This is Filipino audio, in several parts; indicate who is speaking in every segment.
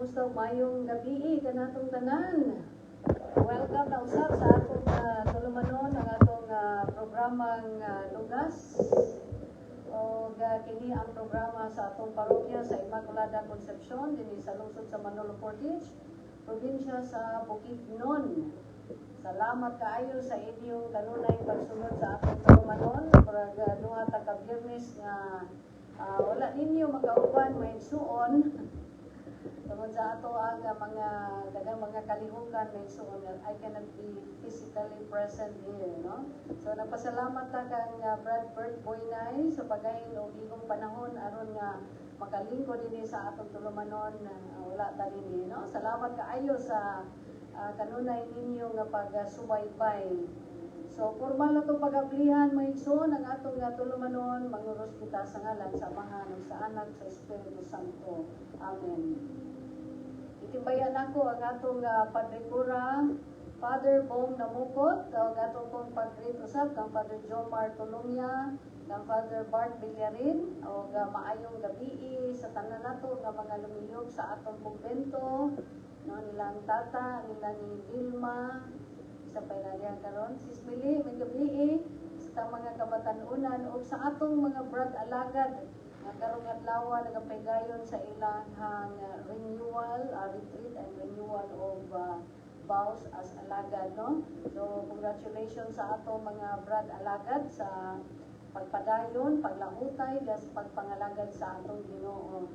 Speaker 1: Kumusta mayong gabi kanatong tanan. Welcome na usab sa atong tulumanon ang atong programang lugas. O kini ang programa sa atong parokya sa Immaculada Concepcion dinhi sa lungsod sa Manolo Portage, probinsya sa Bukidnon. Salamat kaayo sa inyong kanunay pagsunod sa atong tulumanon. Murag duha ta ka Biyernes nga wala ninyo makauban may suon. Tungod sa ato ang mga daghang mga kalihukan may suon I cannot be physically present here, no? So nagpasalamat ta kang Brad Bert Boynay sa pagayon og igong panahon aron nga makalingkod dinhi sa atong tulumanon wala ta dinhi, no? Salamat kaayo sa kanunay ninyo nga pagsubaybay. So formal na itong pag-ablihan may igsoon ang atong tulumanon manguros kita sa ngalan sa Ama ug sa Anak sa Espiritu Santo. Amen. Itimbayan ako ang atong Padre Cura, Father Bong Namukot, ang atong pong Padre usab kang Father Jomar Tulungya, kang Father Bart Villarin, o maayong gabi sa tanan nato nga mga lumiyog sa atong kumbento, no, nilang tata, nila ni Vilma, isa pa inalihan karon, Sis Mili, may gabi sa mga kabatanunan o sa atong mga brad alagad nga karong adlaw nagapaygayon sa ilang renewal, retreat and renewal of vows as alagad, no? So congratulations sa atong mga brad alagad sa pagpadayon, paglahutay, gas pagpangalagad sa atong Ginoo.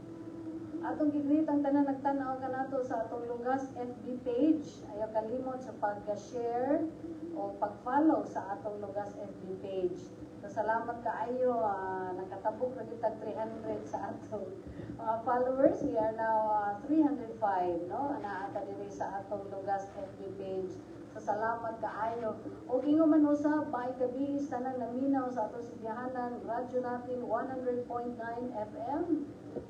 Speaker 1: Atong gigreet ang tanan nagtan-aw kanato sa atong lugas FB page. Ayaw kalimot sa pag-share o pag-follow sa atong lugas FB page. So salamat kaayo, nakatabok na kita 300 sa atong followers. We are now 305, no? Naata diri sa atong lugas FB page. So salamat kaayo. O ingo man usab may gabi tanan naminaw sa atong sibiyahanan radyo natin 100.9 FM.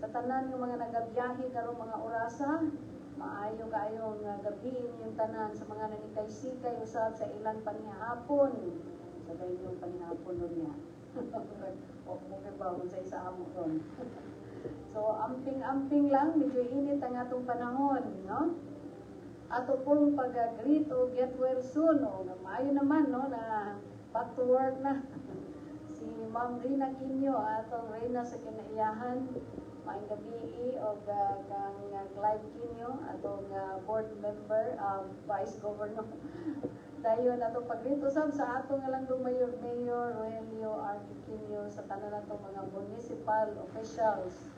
Speaker 1: Sa tanan ng mga nagabiyahe karong mga orasa, maayo kaayong gabi yung tanan sa mga nanikay-sikay usab sa ilang panihapon. Sa inyong panihapon nun niya. O mukha ba sa isa amo ron. So amping-amping lang, medyo init ang atong panahon, no? Ato pong pag-greet o get well soon, o maayo naman, no, na back to work na. Si Ma'am Rina Quinyo, atong Reyna sa kinaiyahan, maayong gabi o kang Clive Quinyo, atong board member, vice governor. Dayon atong pagrito sa atong lang Mayor Rogelio R. Quinyo sa tanan natong mga municipal officials.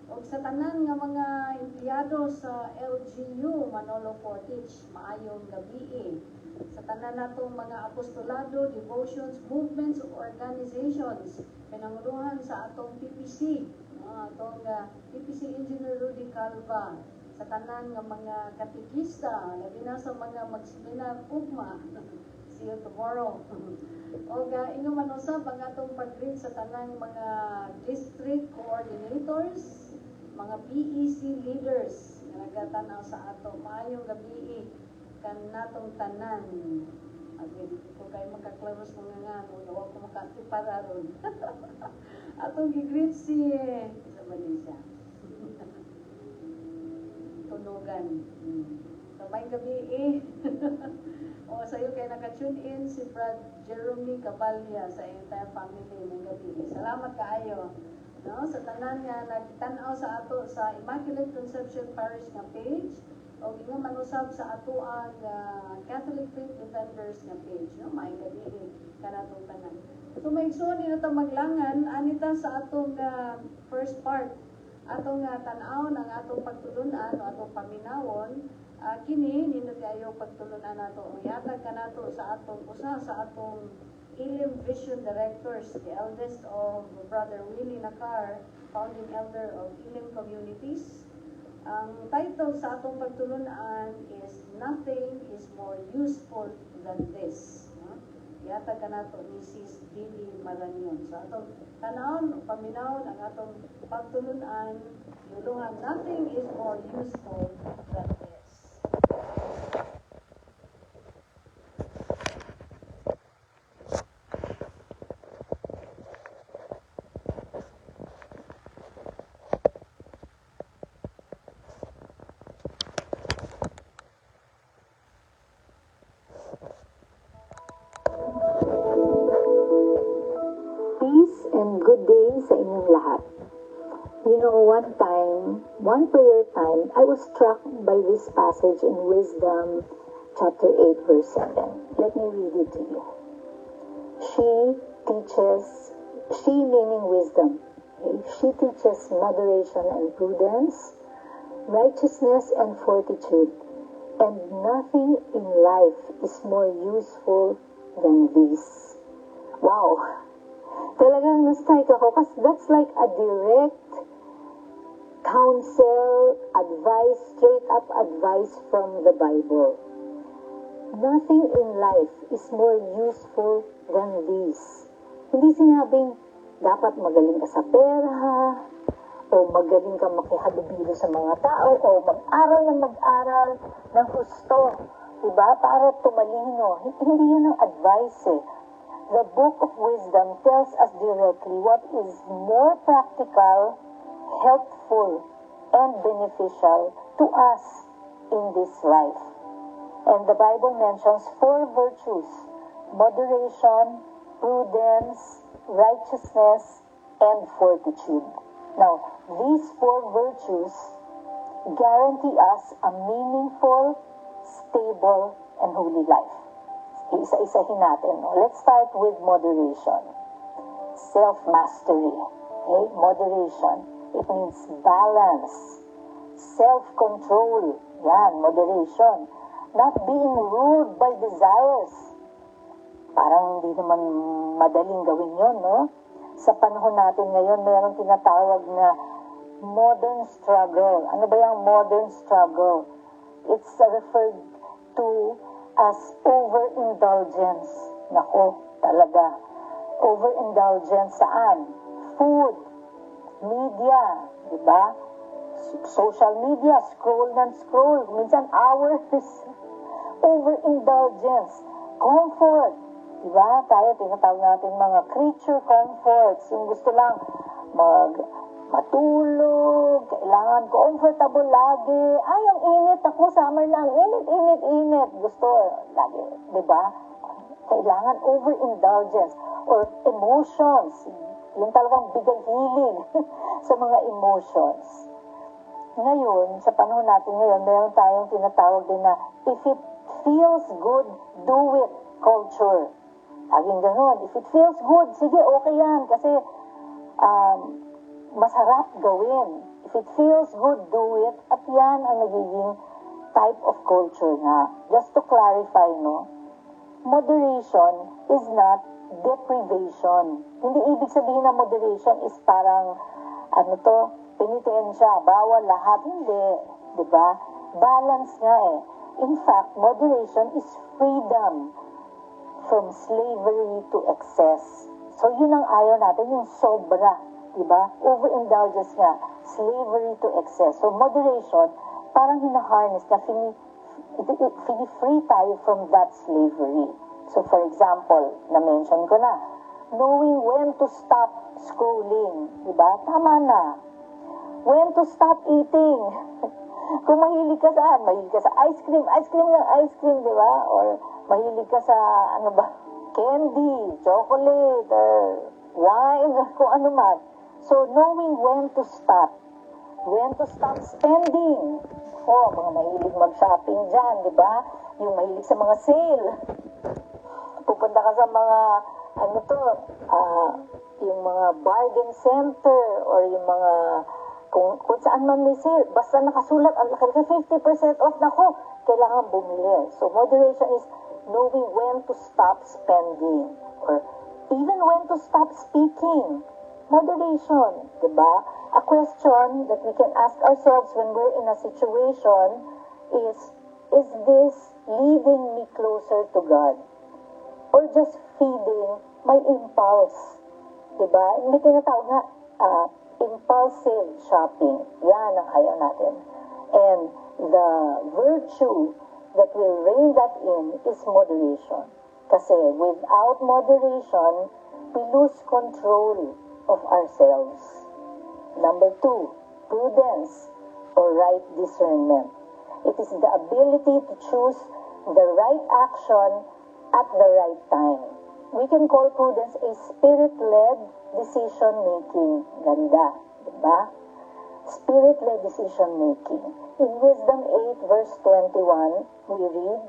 Speaker 1: O sa tanan nga mga empleyado sa LGU Manolo Portage, maayong gabi. Sa tanan natong mga apostolado, devotions, movements, organizations, pinanguluhan sa atong PPC, atong PPC Engineer Rudy Calva, sa tanan nga mga katikista, labi na sa mga magseminar ugma. See you tomorrow. O ingon man usab ang atong pag-greet sa tanang mga district coordinators, mga PEC leaders nga nagatanaw sa ato. Maayong gabi kan natong tanan. Agad ko kayo makaklaros mga nga, huwag ko makatipara ron. Atong gigreet si sa Malaysia. Tunugan. Kamay gabi O sa'yo kayo naka-tune in si Brad Jeremy Cabalya sa entire family ng gabi. Salamat kaayo. No, sa tanan nga nagtanaw sa ato sa Immaculate Conception Parish nga page o ingon manusab sa ato ang Catholic Faith Defenders nga page, no, may gabi kanatong tanan. So may igsoon ni nato maglangan anita sa atong first part, atong tan-aw ng atong pagtulunan o atong paminawon. Kini nindot kayo pagtulunan nato o yatag kanato sa atong usa sa atong Elim Vision Directors, the eldest of Brother Willie Nakar, founding elder of Elim Communities. Ang title sa atong pagtulunan is Nothing is More Useful Than This. Yatag kanato ni Sis Dili Maranyon. Sa atong tanawon, paminawon ang atong pagtulunan, yuluhan, nothing is more useful than this.
Speaker 2: And good day sa inyong lahat. You know, one prayer time, I was struck by this passage in Wisdom chapter 8 verse 7. Let me read it to you. She meaning wisdom, okay? She teaches moderation and prudence, righteousness and fortitude, and nothing in life is more useful than these. Wow! Talagang na-strike ako kasi that's like a direct counsel, advice, straight up advice from the Bible. Nothing in life is more useful than this. Hindi sinabing dapat magaling ka sa pera, o magaling ka makihalubilo sa mga tao, o mag-aral ng husto, diba? Para tumalino. Hindi yun ang advice eh. The Book of Wisdom tells us directly what is more practical, helpful, and beneficial to us in this life. And the Bible mentions 4 virtues: moderation, prudence, righteousness, and fortitude. Now, these 4 virtues guarantee us a meaningful, stable, and holy life. Isa-isahin natin. No? Let's start with moderation. Self-mastery. Okay? Moderation. It means balance. Self-control. Yan, moderation. Not being ruled by desires. Parang hindi naman madaling gawin yun, no? Sa panahon natin ngayon, mayroong tinatawag na modern struggle. Ano ba yung modern struggle? It's referred to as overindulgence. Nako, talaga. Overindulgence saan? Food, media, di ba? Social media, scroll ng scroll, minsan hours. Overindulgence. Comfort, di ba? Tayo, tinatawag natin mga creature comforts. Yung gusto lang matulog, kailangan comfortable lagi. Ay, ang init ako, summer lang. Init. Gusto, lagi. Diba? Kailangan overindulgence. Or emotions. Yung talagang bigay hilig sa mga emotions. Ngayon, sa panahon natin ngayon, meron tayong tinatawag din na, if it feels good, do it culture. Laging ganun. If it feels good, sige, okay yan. Kasi, masarap gawin. If it feels good, do it. At yan ang nagiging type of culture nga. Just to clarify, no? Moderation is not deprivation. Hindi ibig sabihin na moderation is parang, penitensya, bawal lahat. Hindi. Diba? Balance nga eh. In fact, moderation is freedom from slavery to excess. So, yun ang ayaw natin, yung sobra. Diba? Overindulgence nga. Slavery to excess. So, moderation, parang hinaharness na free tayo from that slavery. So, for example, na-mention ko na, knowing when to stop scrolling. Diba? Tama na. When to stop eating. Kung mahilig ka saan? Mahilig ka sa ice cream ng ice cream, di ba? Or mahilig ka sa, candy, chocolate, or wine, or kung ano man. So, knowing when to stop spending. Oh, mga mahilig mag-shopping dyan, di ba? Yung mahilig sa mga sale. Pupunta ka sa mga, yung mga bargain center, or yung mga, kung saan man may sale, basta nakasulat, ang laki 50% off, nako, kailangan bumili. So, moderation is knowing when to stop spending, or even when to stop speaking. Moderation, diba? A question that we can ask ourselves when we're in a situation is this leading me closer to God? Or just feeding my impulse? Diba? May tinatawag nga, impulsive shopping. Yan ang ayaw natin. And the virtue that will rein that in is moderation. Kasi without moderation, we lose control of ourselves. Number 2, prudence or right discernment. It is the ability to choose the right action at the right time. We can call prudence a spirit-led decision-making. Ganda, diba? Spirit-led decision-making. In Wisdom 8 verse 21, we read,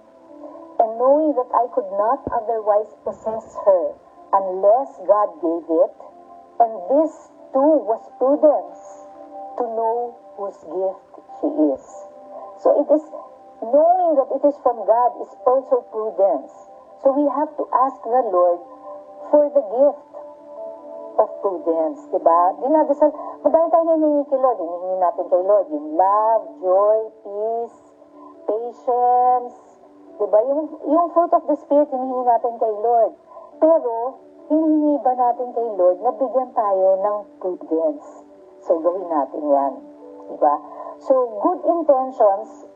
Speaker 2: "And knowing that I could not otherwise possess her unless God gave it, and this too was prudence, to know whose gift she is." So it is knowing that it is from God is also prudence. So we have to ask the Lord for the gift of prudence, diba? Dinadasal, madami tayo hinihingi kay Lord. Hinihingi natin kay Lord yung love, joy, peace, patience, diba? Yung fruit of the Spirit, hinihingi natin kay Lord. Pero, hinihingi ba natin kay Lord na bigyan tayo ng prudence? So, gawin natin yan, diba? So, good intentions,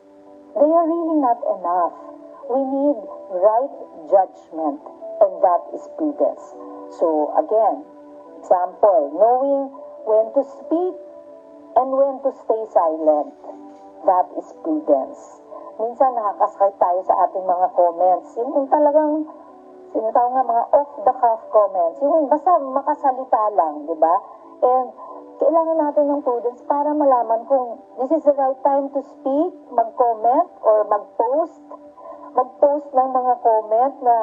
Speaker 2: they are really not enough. We need right judgment, and that is prudence. So, again, example, knowing when to speak and when to stay silent. That is prudence. Minsan nakakasakit tayo sa ating mga comments. Yung talagang, sinatawag nga mga off-the-cuff comments. Yung basta makasalita lang, di ba? And kailangan natin ng prudence para malaman kung this is the right time to speak, mag-comment, or mag-post ng mga comment na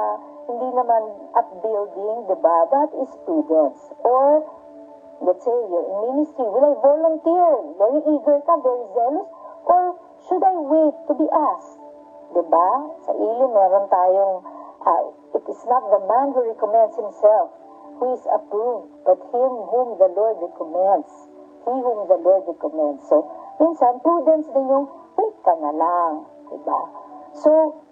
Speaker 2: hindi naman upbuilding, diba? That is prudence. Or, let's say, you're in ministry, will I volunteer? Very eager ka, very zealous? Or, should I wait to be asked? Diba? Sa ilim, meron tayong, it is not the man who recommends himself who is approved, but him whom the Lord recommends. He whom the Lord recommends. So, minsan, prudence din yung, wait ka na lang. Diba? So,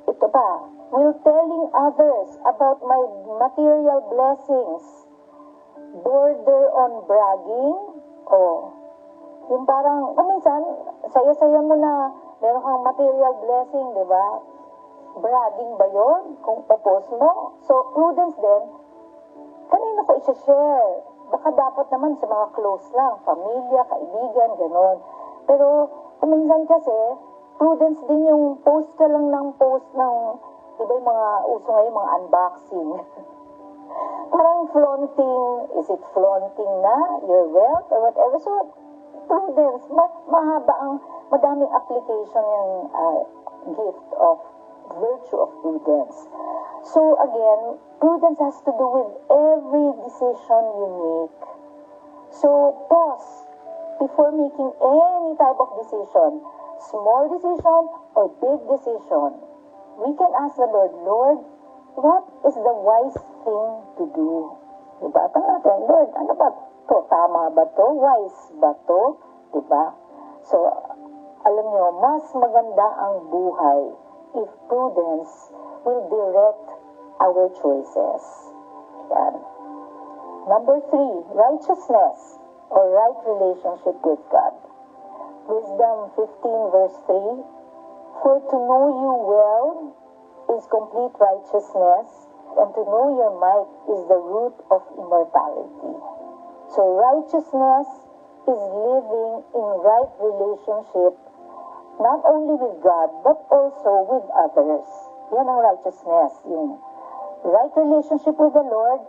Speaker 2: ito pa, will telling others about my material blessings border on bragging? O, yung parang, minsan, saya-saya mo na meron kang material blessing, di ba? Bragging ba yun? Kung popost mo? So, prudence din, kanino ko isa-share? Baka dapat naman sa mga close lang, pamilya, kaibigan, gano'n. Pero, minsan kasi, prudence din yung post ka lang ng post ng, diba yung mga uso ngayon, mga unboxing. Parang flaunting, is it flaunting na your wealth or whatever? So, prudence, mahaba ang, madaming application yung gift of virtue of prudence. So, again, prudence has to do with every decision you make. So, pause before making any type of decision. Small decision or big decision, we can ask the Lord, Lord, what is the wise thing to do? Diba? Tanong natin, Lord, ano ba to? Tama ba to? Wise ba to? Diba? So, alam nyo, mas maganda ang buhay if prudence will direct our choices. Yan. Number 3, righteousness or right relationship with God. Wisdom 15 verse 3, for to know you well is complete righteousness, and to know your might is the root of immortality. So righteousness is living in right relationship, not only with God, but also with others. Yan ang righteousness, yung right relationship with the Lord,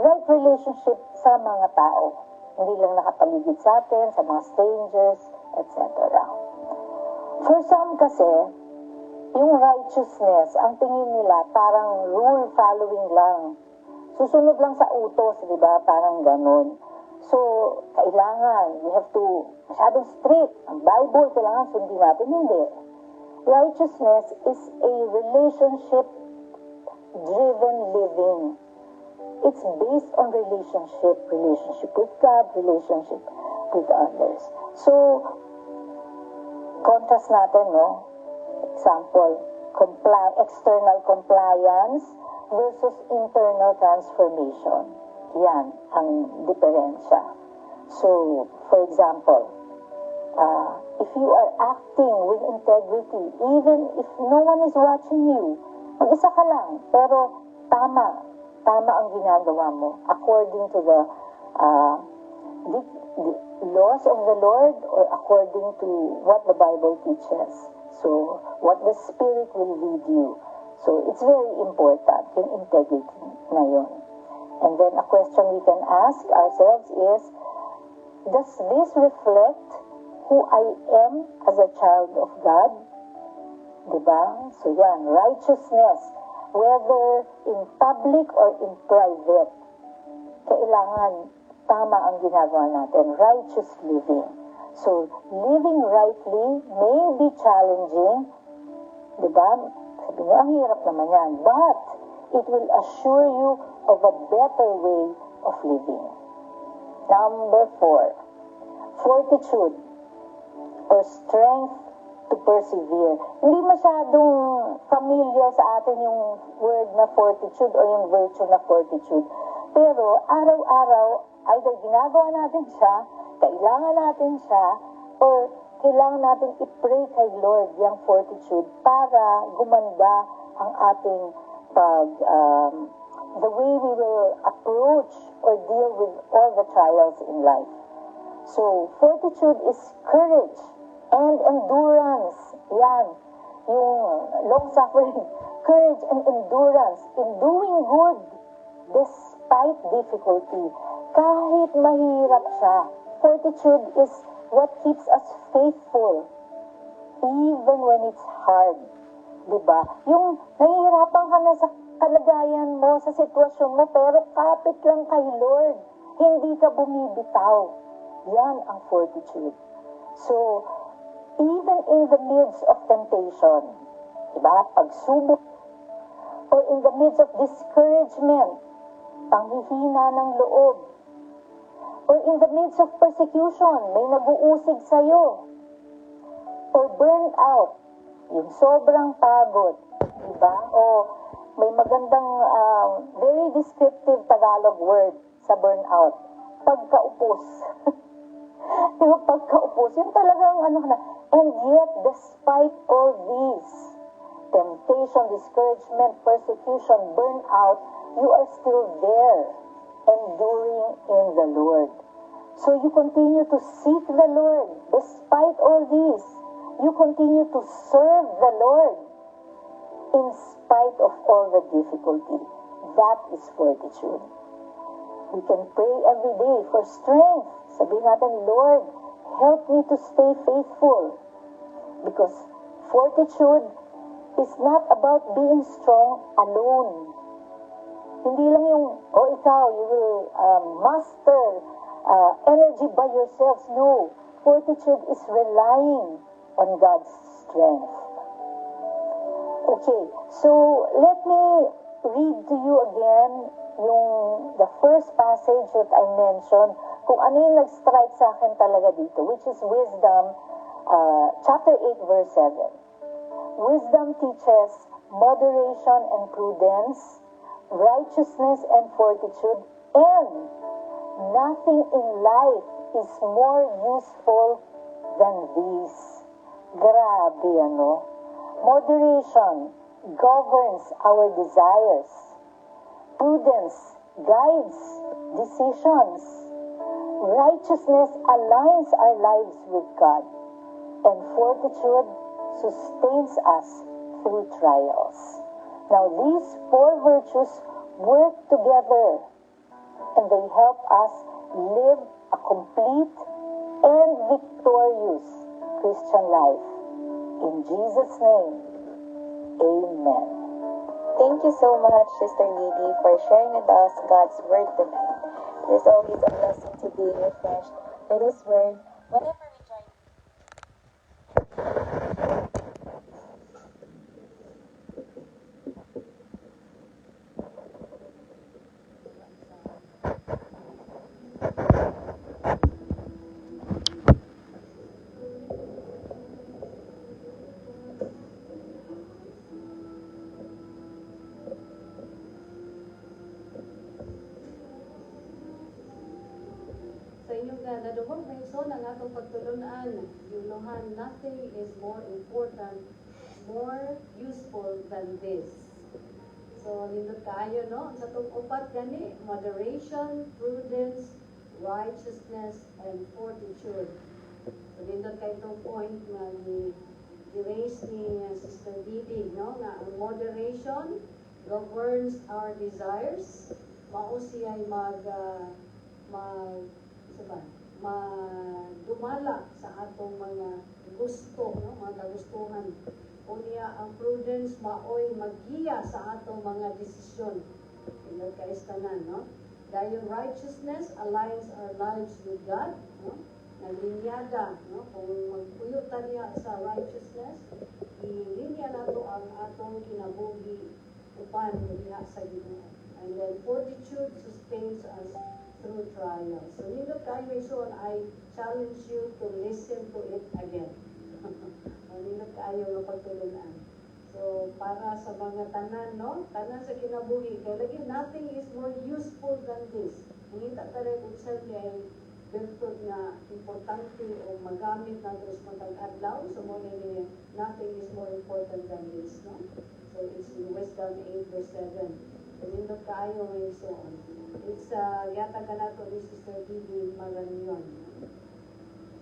Speaker 2: right relationship sa mga tao. Hindi lang nakapaligid sa atin, sa mga strangers, etc. For some kasi, yung righteousness, ang tingin nila parang rule following lang. Susunod lang sa utos, di ba? Parang ganun. So, kailangan, we have to, masyadong strict. Ang Bible, kailangan sundin natin. Hindi. Righteousness is a relationship-driven living. It's based on relationship with God, relationship with others. So, contrast natin, no? Example, external compliance versus internal transformation. Yan ang diferensya. So, for example, if you are acting with integrity, even if no one is watching you, mag-isa ka lang, pero tama ang ginagawa mo according to the laws of the Lord or according to what the Bible teaches. So, what the Spirit will lead you. So, it's very important, yung integrity na yun. And then, a question we can ask ourselves is, does this reflect who I am as a child of God? Diba? So, yan, righteousness, whether in public or in private, kailangan tama ang ginagawa natin, righteous living. So, living rightly may be challenging, diba? Sabi niyo, ang hirap naman yan, but it will assure you of a better way of living. Number 4, fortitude or strength to persevere. Hindi masyadong familiar sa atin yung word na fortitude or yung virtue na fortitude. Pero araw-araw, either ginagawa natin siya, kailangan natin siya, or kailangan natin i-pray kay Lord yung fortitude para gumanda ang ating the way we will approach or deal with all the trials in life. So, fortitude is courage and endurance. Yan. Yung long-suffering. Courage and endurance in doing good despite difficulty. Kahit mahirap siya, fortitude is what keeps us faithful even when it's hard. Diba? Yung nahihirapan ka na sa kalagayan mo, sa sitwasyon mo, pero kapit lang kay Lord. Hindi ka bumibitaw. Yan ang fortitude. So, even in the midst of temptation, diba? Pagsubok, or in the midst of discouragement, panghihina ng loob, or in the midst of persecution, may nag-uusig sa'yo, or burnt out, yung sobrang pagod, diba? O may magandang, very descriptive Tagalog word sa burnout, pagkaupos. Yung pagkaupos, yung talagang and yet, despite all these, temptation, discouragement, persecution, burnout, you are still there, enduring in the Lord. So you continue to seek the Lord, despite all these. You continue to serve the Lord, in spite of all the difficulty. That is fortitude. We can pray every day for strength. Sabihin natin, Lord, help me to stay faithful. Because fortitude is not about being strong alone. Hindi lang yung, ikaw, you will master energy by yourselves. No. Fortitude is relying on God's strength. Okay, so let me read to you again the first passage that I mentioned, kung ano yung nag-strike sa akin talaga dito, which is Wisdom chapter 8, verse 7. Wisdom teaches moderation and prudence, righteousness and fortitude, and nothing in life is more useful than these. Grabe, ano? Moderation governs our desires. Prudence guides decisions. Righteousness aligns our lives with God. And fortitude sustains us through trials. Now, these four virtues work together and they help us live a complete and victorious Christian life. In Jesus' name, amen.
Speaker 3: Thank you so much, Sister Lily, for sharing with us God's Word tonight. It is always a blessing to be refreshed by His Word whenever we join.
Speaker 1: Sa inyong nadumog na ison ang atong pagtulunan, yunuhan, nothing is more important, more useful than this. So, nindot kaayo, no? Sa itong upat gani, moderation, prudence, righteousness, and fortitude. So, nindot kayo itong point na i-raise ni Sister Didi, no? Nga ang moderation governs our desires. Mao siya'y dumala sa atong mga gusto, no? Mga kagustuhan. Unya ang prudence maoy maggiya sa atong mga desisyon. Ino kais tanan, no? Dahil righteousness aligns our lives with God, no? Naglinyada, no? Kung magpuyo niya sa righteousness, ilinya nato ang atong kinabuhi upan diha sa Ginoo. And then fortitude sustains us through trials. So, nindot kayo ison, I challenge you to listen to it again. Nindot kayo ng pagtulunan. So, para sa mga tanan, no? Tanan sa kinabuhi. Kaya lagi, nothing is more useful than this. Nangita tayo kung saan ay virtud na importante o magamit na ito sa adlaw. So, muna ni, nothing is more important than this, no? So, it's in Wisdom 8 verse 7. Nindot kayo ng ison. It's yata ka na to ni Sister Didi Maranyon.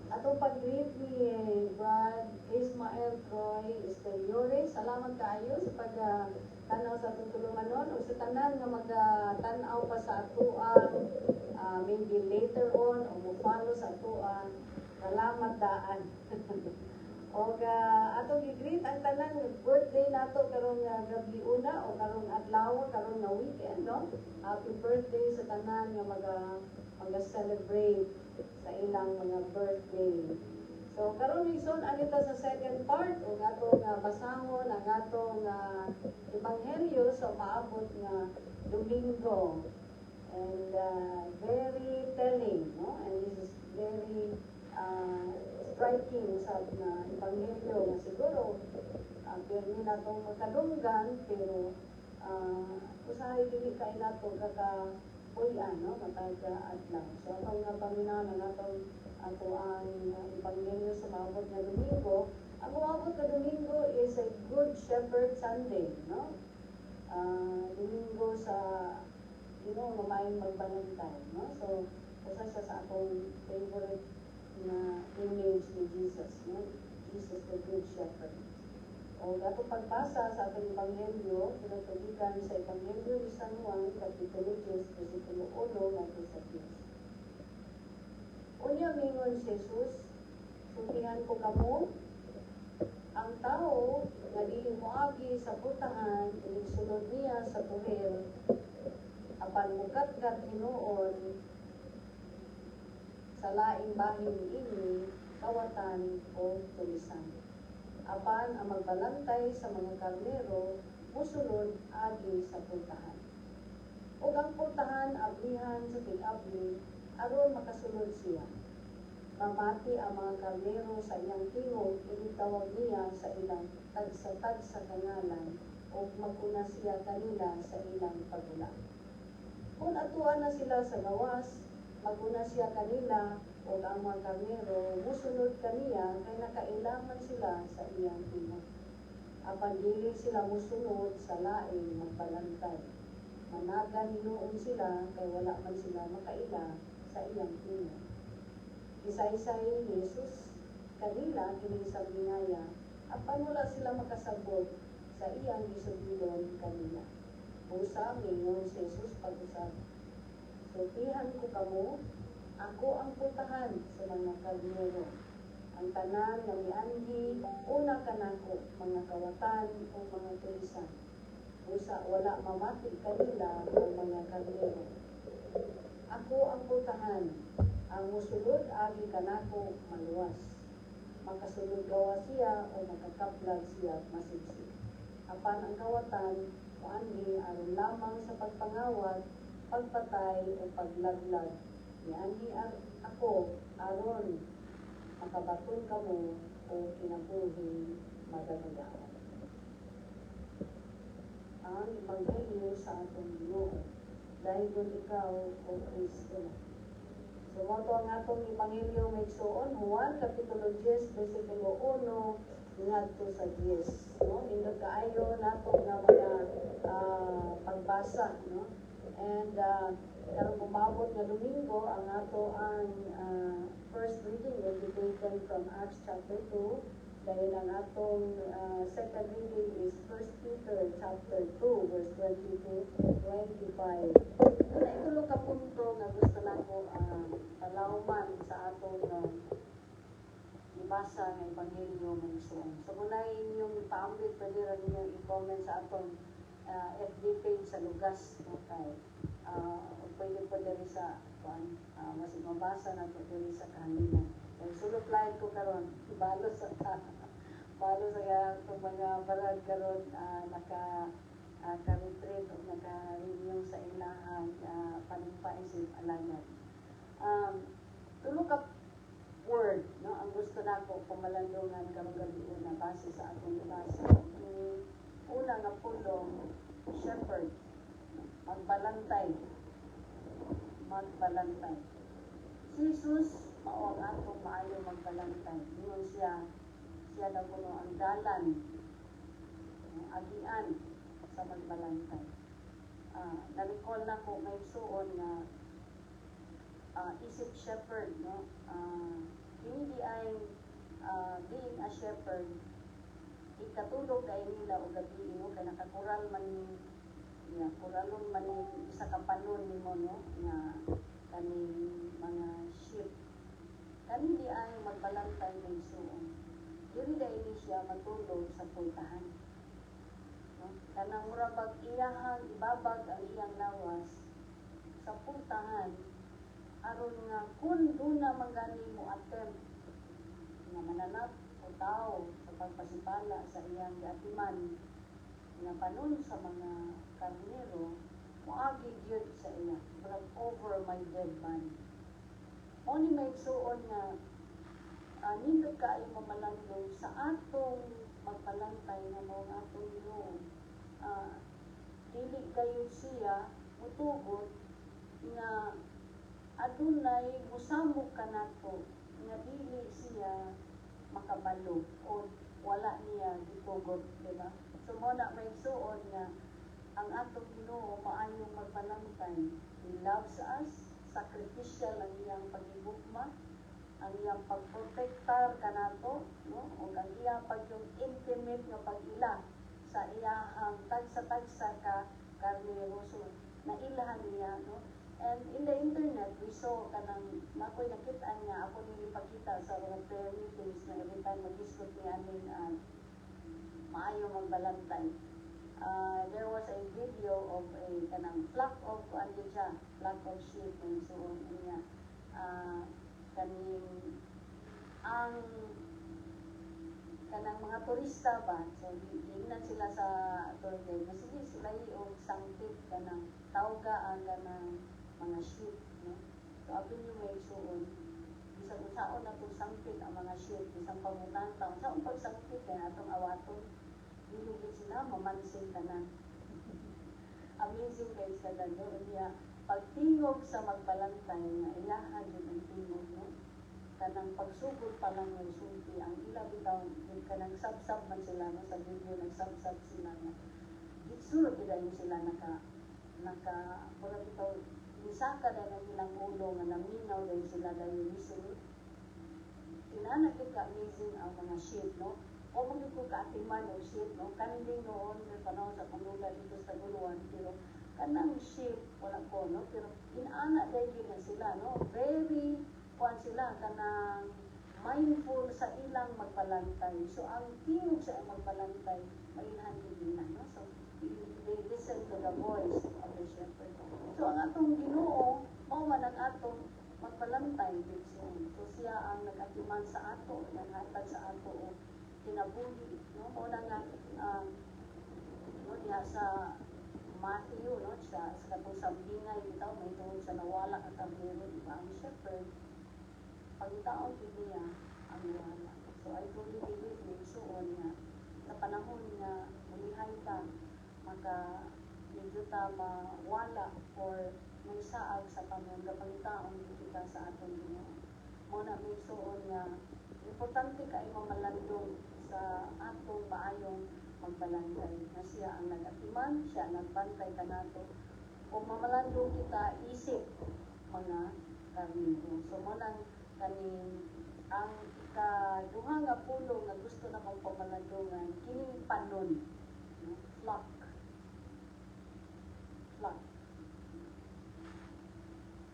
Speaker 1: Atong pag-greet ni Brad Ismael Troy Esteriore. Salamat kayo sa pag-tanaw sa atong tulumanon o sa tanan nga mag-tanaw pa sa atuang maybe later on o mo-follow sa atuang. Salamat daan. O atong i-greet ang tanan birthday nato karong gabi una o karong adlaw karong na weekend, no? Happy birthday sa tanan nga mag-celebrate sa ilang mga birthday. So karon ison anita sa second part o atong basahon ang atong ebanghelyo sa maabot nga Domingo. And very telling, no? And this is very striking sa ebanghelyo na siguro pirmi na itong magkadunggan pero usahay dili kay nato kakapuyan, no? Matag-adlaw. So atong paminaw na atong ato ang ebanghelyo sa maabot na Domingo. Ang maabot na Domingo is a Good Shepherd Sunday, no? Domingo sa mamayang magbalantay, no? So usa siya sa akong favorite na image ni Jesus, no? Jesus the Good Shepherd. O ato pagbasa sa atong ebanghelyo, pinatugikan sa ebanghelyo ni San Juan, kapitulo 10, versikulo 1 ngadto sa 10. Unya mingon si Jesus, sultihan ko kamo, ang tao nga dili moagi sa putahan, ilig sunod niya sa tuhel, apan mukat-kat hinuon sa laing bahin ini, kawatan o tulisan. Apan ang magbalantay sa mga karnero, musulod agi sa pultahan. O ang pultahan ablihan sa tig-abli, aron makasulod siya. mamati ang mga karnero sa iyang tingog, initawag niya sa ilang tagsa-tagsa kangalan, o maguna siya kanila sa ilang pagula. Kung atuan na sila sa gawas, maguna siya kanila, o ang mga karnero, musunod kaniya, kay nakailaman sila sa iyang tingog. Apan dili sila musunod sa laing magbalantay. Managan hinuon sila, kay wala man sila makaila sa iyang tingog. Isa-isay ni Jesus kanila kining isang binaya, apan wala sila makasabot sa iyang gisugidon kanila. Busa mingon si Jesus pag-usab, sultihan ko kamo, ako ang putahan sa mga karnero. Ang tanan nga mianhi, una kanako, mga kawatan o mga tulisan. Busa wala mamati kanila ang mga karnero. Ako ang putahan, ang musulod agi kanako maluwas. Makasulod gawa siya o makakaplag siya masipsip. Apan ang kawatan, kuanhi aron lamang sa pagpangawat, pagpatay o paglaglag. Nianhi ako aron makabaton kamo o kinabuhi madadagawan. Ang Ebanghelyo sa atong Ginoo, dahil kung ikaw o Kristo. So, mo ang atong Ebanghelyo may igsoon, Juan, Kapitulo 10, versikulo 1, ngadto sa 10. No? Indot kaayo nato nga mga pagbasa. No? And karong umabot nga Domingo, ang ato ang first reading will be taken from Acts chapter 2. Dahil ang atong second reading is 1 Peter chapter 2, verse 22 to 25. Na itulo ka punto nga gusto nako palawman sa atong ibasa ng Ebanghelyo ng Isuon. So muna inyong ipaambit, pwede rin ninyong i-comment sa atong FB page sa lugas. Okay. Pwede rin sa mas mabasa na pwede rin sa kahanginan. Sulot lain ko karon balo sa itong mga barag karon naka-retreat o naka-renew sa ilahang paningpaisip alagad. Tulo ka word, no? Ang gusto nako pumalandungan karong gabi na base sa atong ibasa. Una nga pulong, shepherd, magbalantay. Si Jesus mao ang atong maayo magbalantay. Ingon siya na kuno ang dalan, agian sa magbalantay. Na-recall na ko may suon na isip shepherd, no? Hindi ay being a shepherd, ikatulog kay nila o gabi mo kay nakakural man ni kuralon man ni isa ka panon nimo, no, nga kaning mga sheep. Kani di ay magbalantay ng suon. Dili dai siya matulog sa pultahan. No? Kanang murabag iyahang ibabag ang iyang lawas sa pultahan aron nga kun duna magani mo attempt nga mananap o tao sa pagpasipala sa iyang giatiman nga panon sa mga karnero, moagi gyud sa iya, but over my dead body. Oni may suon nga nindot kaayo mamalandong sa atong magbalantay nga mao ang atong Ginoo. Dili kayo siya mutugot nga adunay musamok kanato nga dili siya makabalo o wala niya gitugot, di ba? So mo na may suon nga ang atong Ginoo maayong magbalantay. He loves us, sacrificial ang iyang pagigugma, ang iyang pagprotektar kanato, no? O ang iyang pagyong intimate nga pag-ila sa iyahang tagsa-tagsa ka karnero. So nailahan niya, no? And in the internet, we saw kanang nakoy nakita niya, ako nilipakita sa mga prayer meetings na every time mag-discuss niya aning maayo magbalantay. There was a video of a kanang flock of sheep and so on niya. Kaning ang kanang mga turista ba, so hingnan sila sa tour guide, sige sila yung sangkit kanang tawga ang kanang mga sheep, no? So abin yung may suon, bisag sa kusaon na kung sangkit ang mga sheep, isang pangutanta, saan pag sangkit kaya atong awaton, dilugit sila, mamansin ka na. Amazing guys ka na doon niya, pagtingog sa magbalantay, nga iyahan yun ang tingog, no? Kanang pagsugod pa lang ng sulti, ang ila bitaw, yung kanang sabsab man sila, no? Sa video, nagsabsab sila, no? Gitsurot nila yung sila pura bitaw, misaka na ng ilang ulo, nga naminaw din sila dahil misunod. Tinanakit ka amazing ang mga sheep, no? O magiging ko kaatiman o sheep, no? Kanding noon, may panahon sa pangulan dito sa guluan, pero kanang sheep, wala ko, no? Pero inaana dahil na sila, no? Very, kuhan sila, kanang mindful sa ilang magbalantay. So, ang tingog sa magbalantay, mainhan din na, no? So, they listen to the voice of the shepherd. So, ang atong Ginoo, mawa ng atong magbalantay, so siya ang nag-atiman sa ato, naghatag sa ato, o kinabuhi, no? Muna nga, no, diha sa Matthew, no, sa katong sambingay, bitaw, may tuon sa nawala at tablero, diba, ang shepherd, pagitaon niya ang nawala. So, I truly believe na isuon nga, sa panahon nga, mulihay ka, maka, medyo ta mawala, or may saag sa panahon, pagitaon kita sa atong Ginoo. Muna may isuon nga, importante ka ay mamalandong sa atong maayong magbalantay na siya ang nag-atiman, siya ang nagbantay ka nato. Kung mamalandong kita, isip mga karnigo. So, munang kaning ang ikaduha nga pulong na gusto na kong pamalandungan, kining panon, no? Flock.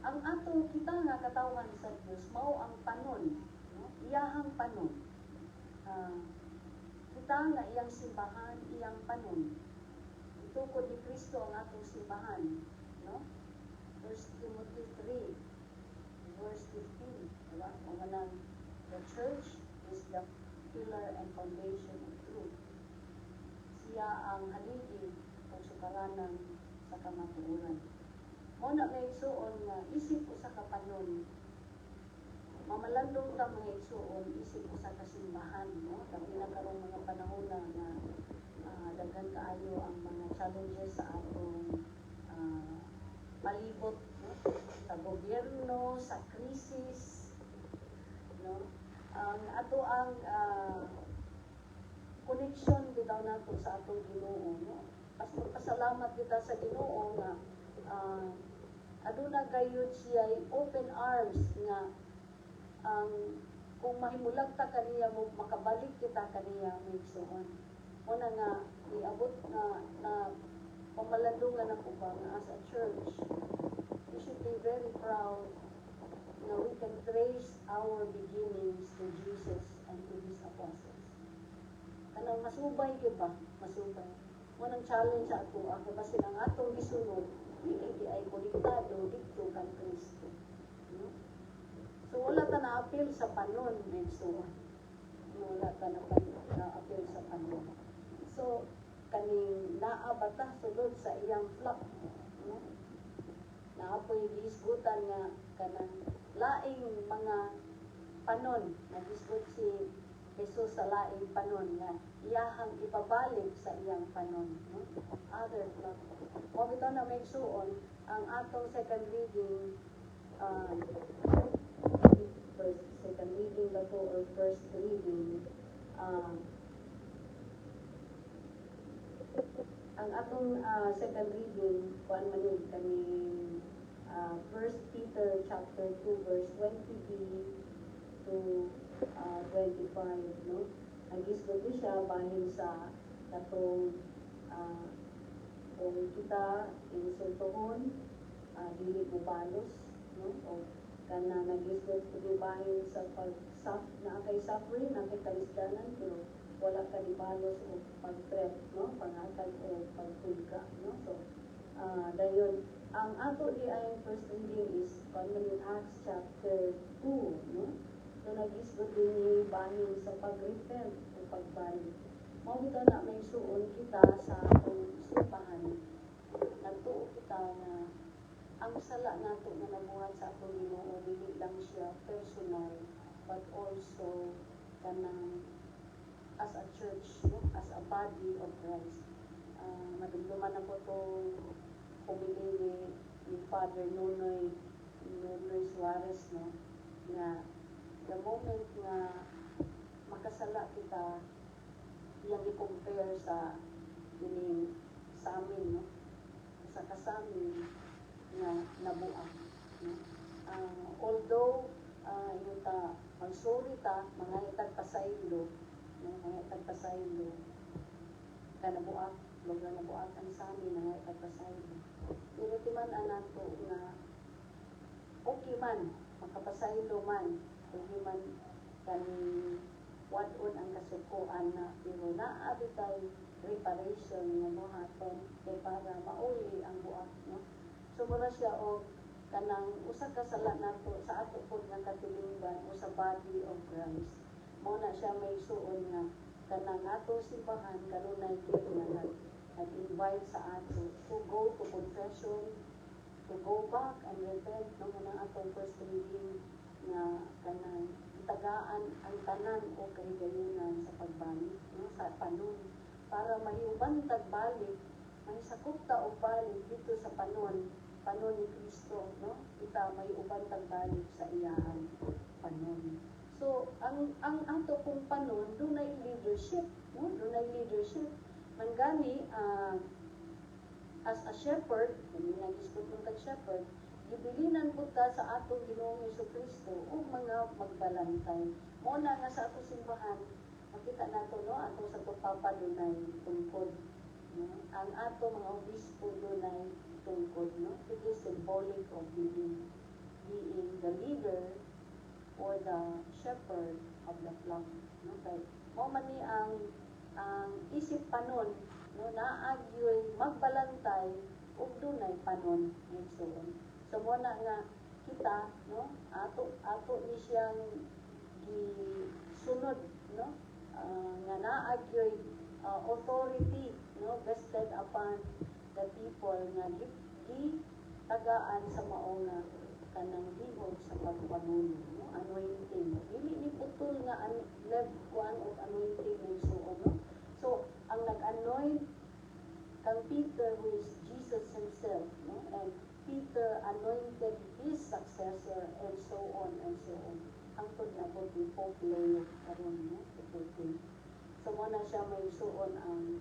Speaker 1: Ang atong kita nga katawan sa Diyos, mao ang panon, no? Iyahang panon. Kita nga iyang simbahan, iyang panon. Itukod ni Kristo ang atong simbahan, no? 1 Timothy 3, verse 15, diba? Kung manang, the church is the pillar and foundation of truth. Siya ang haligi o sukaranan sa kamatuoran. Muna may igsuon nga, isip ko sa kapanon, mamalandong ta mga igsuon, isip ko sa kasimbahan, no? Labi na karong mga panahon na daghan kaayo ang mga challenges sa atong palibot, no? Sa gobyerno, sa krisis, no? Ang ato ang connection bitaw nato sa atong Ginoo, no? Pasalamat kita sa Ginoo nga aduna gayud siya open arms nga kung mahimulag ta kaniya mo makabalik kita kaniya may igsuon. Una nga iabot na pamalandungan ako ba nga as a church, we should be very proud na we can trace our beginnings to Jesus and to His apostles. Kanang masubay ba? Masubay. Munang challenge sa ako kasi ang atong gisunod hindi ay konektado dito kan Kristo. No? So wala ta na-appeal sa panon, so wala ta na-appeal sa panon. So kaning naabata sulod sa iyang flock, no? Naapoy gisgutan nga kanang laing mga panon, nagisgot si Jesus sa laing panon nga iyahang ipabalik sa iyang panon, no? Other flock. O ito na may suon, ang atong second reading, second reading ba to or first reading, ang atong second reading, kuan man yun, kaning 1 Peter chapter 2 verse 20b to 25, no? Ang gisgot siya bahin sa katong kung kita insultohon, dili mo balos, no? O kana nagisgot ko bahin sa pag-suf na kay suffering, na kay kalisdanan, pero wala ka di balos o pag-threat, no? Pangatag o pagtulga, no? So, dayon, ang ato di ay first reading is in Acts chapter 2, no? So, nagisgot din ni bahin sa pag-repent o pagbalik. Mawito na may suon kita sa atong simbahan. Nagtuo kita na ang sala nato na nabuhat sa atong Ginoo, dili lang siya personal,
Speaker 4: but also kanang as a church, no? As a body of Christ. Madumduman ako itong pumili ni Father Nunoy Suarez, no? Na the moment nga makasala kita, iyang i-compare sa ining sa amin, no? Sa kasami nga nabuang, no? Although yung ta magsuri ta mga itag pasaylo, no? Mga itag pasaylo kanabuak lugar nabuakan sa amin mga itag pasaylo, pero timan anato nga okay man makapasaylo man hindi man kani wadon ang kasukuan na pero naabi tay reparation nga mohaton kay para mauli ang buak, no? So mura siya og kanang usa ka sala nato sa ato pod nga katilingban o sa body of Christ. Mao na siya may suon nga kanang ato simbahan kanunay gid nga nag-invite sa ato to go to confession, to go back and repent no nga atong first reading nga kanang tagaan ang tanan o kahigayunan sa pagbalik, no? Sa panon para mahiuban tagbalik may sakop ta og balik dito sa panon ni Kristo, no? Kita may uban tagbalik sa iyahan panon. So ang ato kung panon dunay leadership, no? Dunay leadership mangani as a shepherd, hindi na gisgot ng shepherd, gibilinan po ta sa atong Ginoong Jesucristo o mga magbalantay. Muna nga sa atong simbahan, makita nato no, atong sa tupapa dunay tungkod. No? Ang atong mga obispo dunay tungkod. No? It is symbolic of being the leader or the shepherd of the flock. No? Kaya mo man ni ang isip panon, no, naagyoy magbalantay ug dunay panon ngigsoon. So muna nga kita, no, ato ni siyang gisunod, no, nga naagyoy authority, no, vested upon the people nga gi tagaan sa mao nga kanang himog sa pagpanuno, no, anointing. Dili ni putol nga kuan of anointing ngigsoon, no. So ang nag-anoint kang Peter, who is Jesus himself, no, and Peter anointed his successor, and so on and so on. Ang tod na po ni Pope Leo karon, no, so muna siya may suon ang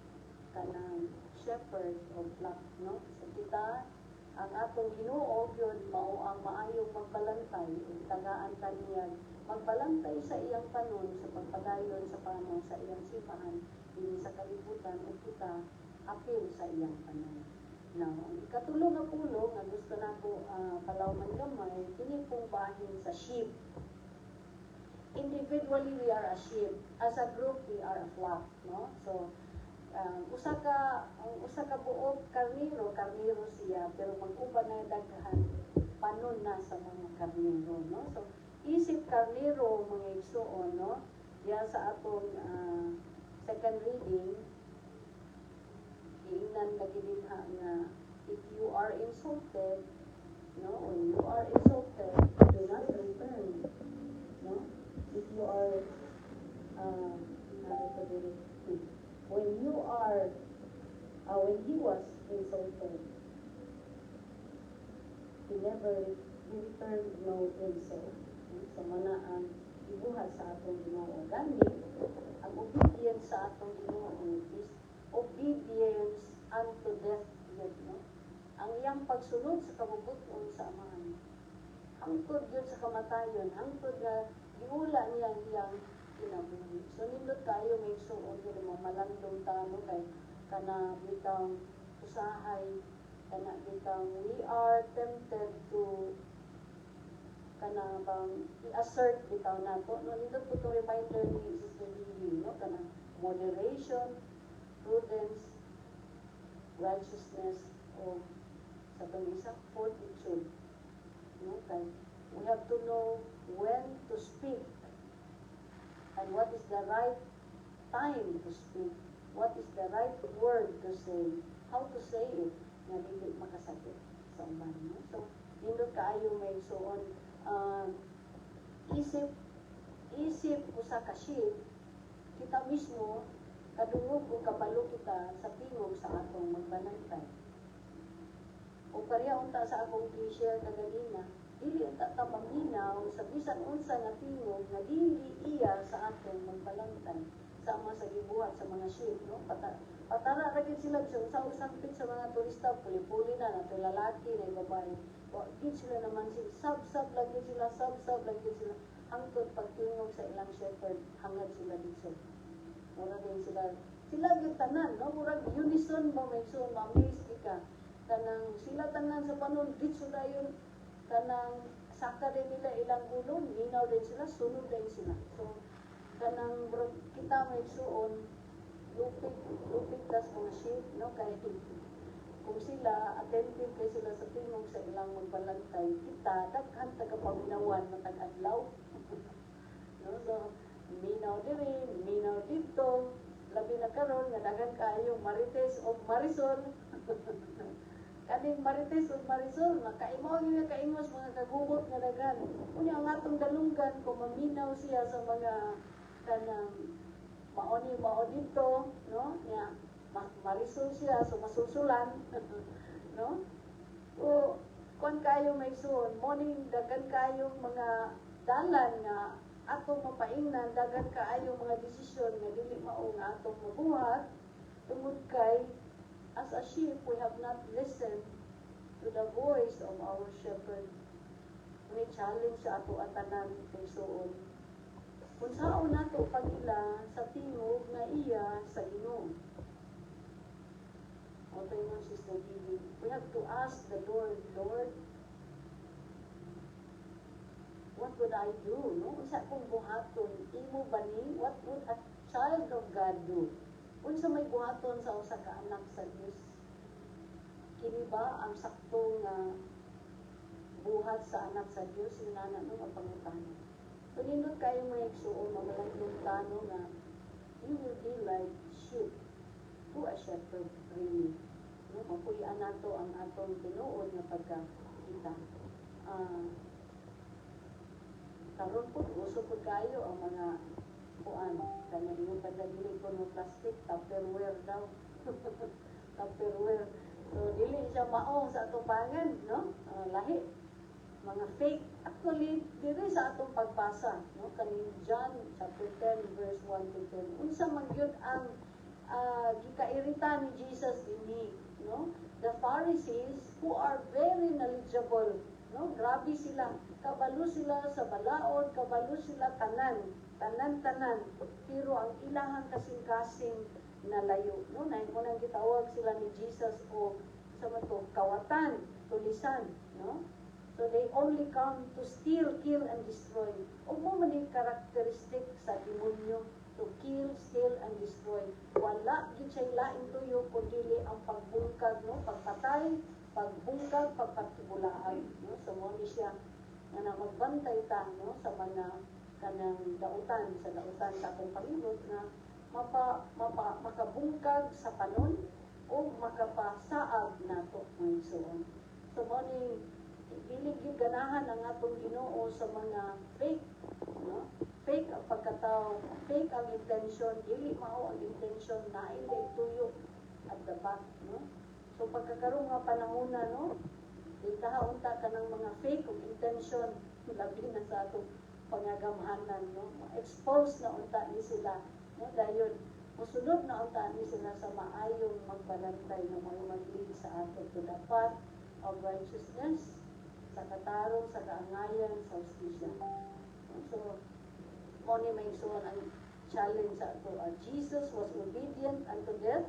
Speaker 4: kanang shepherd of flock, no. So kita ang atong Ginoo gyud mao ang maayong magbalantay, tagaan kaniya magbalantay sa iyang panon sa pagpadayon sa panon sa iyang simbahan dinhi sa kalibutan ug kita apil sa iyang panon. Now, ikatulong na pulo nga gusto nako palawman gamay kini pong bahin sa sheep. Individually we are a sheep, as a group we are a flock, no? So usa ka buok karniro siya pero mag-uban na daghan panon na sa mga karniro, no? So isip karniro mga igsoon, no? Diya sa atong second reading giingnan nagidinha nga if you are insulted, no, when you are insulted do not return, no? If you are when he was insulted, he returned no insult. So mana ang ibuhat sa atong Ginoo gani ang obedience sa atong Ginoo is obedience unto death, no? Ang iyang pagsunod sa kabubuton sa Amahan hangtod yun sa kamatayon, hangtod na giula niya iyang kinabuhi. So nindot kayo may suon yun mga malandong tano kay kana bitang usahay, kana bitang we are tempted to kana bang i-assert bitaw nato, no, nindot po itong reminder ni Sister Lily, no, kana moderation, prudence, righteousness, o sa isa, fortitude, no, kay we have to know when to speak and what is the right time to speak, what is the right word to say, how to say it nga dili makasakit sa uban, no? So nindot kaayo may suon isip isip usa ka sheep, kita mismo kadungog o kabalo kita sa tingog sa atong magbanantay. O pareha unta sa akong i-share kaganina, dili unta ta maminaw sa bisan unsa nga tingog nga dili iya sa atong magbalantay sama sa gibuhat sa mga sheep, no? Patara ra gid sila sa usapit sa mga turista, puli-puli na nato lalaki na babae. Wa gid sila naman sab-sab lagi sila, sab-sab lagi sila hangtod pagtingog sa ilang shepherd hangad sila dito. Mura din sila gid tanan, no? Murag unison ba may so ma-amaze ka. Kanang sila tanan sa panon dito dayon kanang saka din nila ilang gulong, minaw din sila, sunod din sila. So kanang kita may suon lupit tas mga sheep, no? Kahit kung sila attentive kay sila sa tingog sa ilang magbalantay, kita daghan tagapaminawan matag-adlaw. No? So minaw diri, minaw dito, labi na karon nga daghan kaayo Marites o Marisol. Kaning Marites o Marisol, makaimo gyud kaingos mga kagugot nga daghan. Unya ang atong dalunggan kung maminaw siya sa mga kanang mao dito, no? Nya Marisol siya, so masusulan, no? O kon kayo may suon, morning daghan kayo mga dalan nga atong mapaingnan, daghan kaayo mga desisyon nga dili mao nga atong mabuhat tungod kay as a sheep we have not listened to the voice of our shepherd. May challenge sa ato atanan kay suon. Kung saan nato pagila sa tingog nga iya sa Ginoo. Okay mo, Sister Gigi. We have to ask the Lord, Lord, what would I do? No? Unsa kong buhaton? Imo ba ni? What would a child of God do? Unsa may buhaton sa usa ka anak sa Dios? Kini ba ang saktong buhat sa anak sa Dios? Yung nana no, mapangutano. So, nindot kayo may igsuon, mamalang yung tano na you will be like sheep to a shepherd, really. No, mapuyan nato ang atong tinuod na pagkakita. Karon po, uso po kayo ang mga kuan. Kaya yung pagdagili po ng plastic, Tupperware daw. Tupperware. So, dili siya maong sa atong pangan, no? Lahi. Mga fake. Actually, dili sa atong pagbasa, no? Kaning John chapter 10 verse 1 to 10. Unsa man gyud ang gikairita ni Jesus dinhi, no? The Pharisees who are very knowledgeable, no? Grabe sila. Kabalo sila sa balaod, kabalo sila tanan. Pero ang ilahang kasing-kasing na layo, no? Nahin mo nang gitawag sila ni Jesus o sa mato kawatan, tulisan, no? So they only come to steal, kill, and destroy. O mo man yung karakteristik sa demonyo, to kill, steal, and destroy. Wala gid siya laing tuyo kundi ang pagbungkag, no? Pagpatay, pagbungkag, pagpatibulaan, no? So mo ni siya nga magbantay ta, no? Sa mga kanang dautan, sa dautan sa atong palibot na makabungkag sa panon o makapasaag nato ng suon. So mo ni dili gyud ganahan ang atong Ginoo sa mga fake, no? Fake ang pagkatao, fake ang intention, dili mao ang intention na ilay tuyo at the back, no? So pagkakaroon nga panahon na, no? Itahaon ta ka ng mga fake ang intention, labi na sa atong pangagamhanan, no? Expose na unta ni sila, no? Dayon musunod na unta ni sila sa maayong magbalantay na mag-lead sa ato to the path of righteousness, sa katarong, sa kaangayan, sa hustisya. So, mo ni may suon ang challenge sa ato. Jesus was obedient unto death,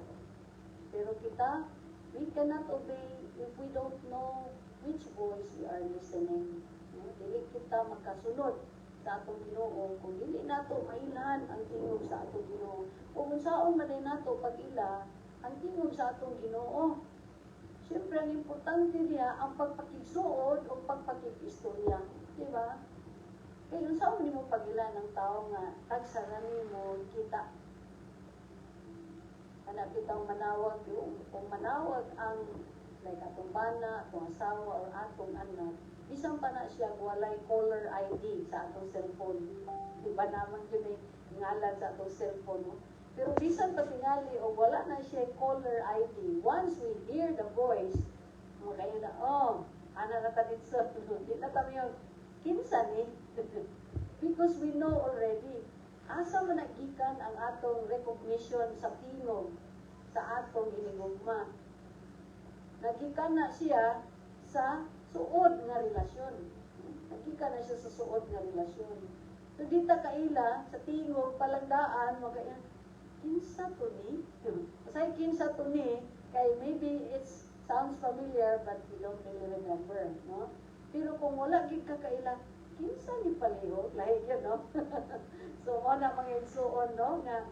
Speaker 4: pero kita, we cannot obey if we don't know which voice we are listening. No? Dili kita makasunod sa atong Ginoo kung dili nato mailahan ang tingog sa atong Ginoo. Kung unsaon man nato pag-ila ang tingog sa atong Ginoo. Siyempre, ang importante niya ang pagpakigsuod o pagpakikistorya. Diba? Kaya yung saan mo pagila ng tao nga, tagsarani mo kita. Anak kitang manawag, kung manawag ang like atong bana, atong asawa, o atong anak, bisan pa na siya walay caller ID sa atong cellphone. Di ba naman yun ngalan sa atong cellphone, no? Pero bisan pa tingali o wala na siya caller ID, once we hear the voice, kayo na, ana na ta dito, di na kami yung kinsa ni. Because we know already, asa man nagikan ang atong recognition sa tingog sa atong hinigugma. Nagikan na siya sa suod nga relasyon. Nagikan na siya sa suod nga relasyon. So di ta kaila sa tingog palangdaan magaya kinsa to ni? Kasi kinsa to ni kay maybe it sounds familiar but we don't really remember, no? Pero kung wala gid ka kaila kinsa ni palihog lahi yun, no? So mo na mga igsuon, no, nga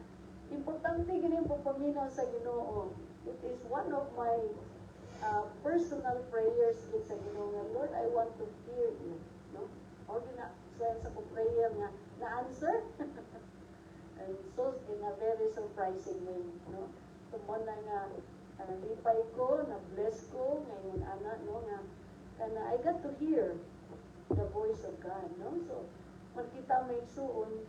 Speaker 4: importante gini po paminaw sa Ginoo. It is one of my personal prayers gid sa Ginoo nga, Lord, I want to hear you, no? O gina sa ko prayer nga na-answer. And so in a very surprising way, no? Tumo na nga lipay ko, na-bless ko ngayon ana, no, nga kana I got to hear the voice of God, no? So makita may suon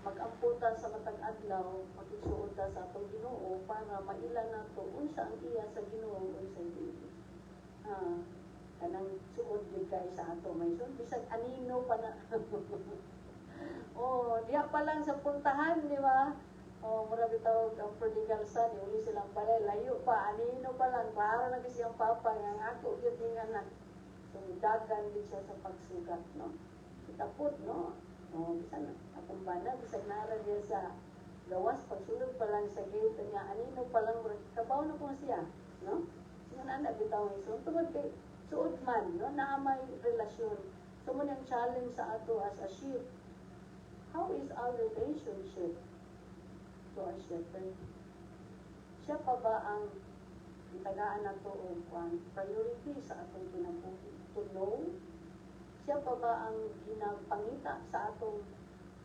Speaker 4: mag-amputa sa matag adlaw, magsuon ta sa atong Ginoo para mailan nato unsa ang iya sa Ginoo unsa hindi. Kanang suod gyud kay sa ato may son bisag anino pa na. Diya pa lang sa puntahan, di ba? Mura bitaw ang prodigal son, uli silang balay, layo pa, anino pa lang, klaro na kasi ang papa, nga ako, yun din anak. So, dagan din siya sa pagsugat, no? Itapot, no? Bisan, akong bana, bisan nara niya sa gawas, pagsulog pa lang sa gate, nga, anino pa lang, kabaw na po siya, no? Siya na bitaw ng so, tungod kay, suod man, no? Naamay relasyon. So, mo nang challenge sa ato as a sheep. How is our relationship to our shepherd? Siya pa ba ang itagaan nato o priority sa atong kinabuhi? To know? Siya pa ba ang ginapangita sa atong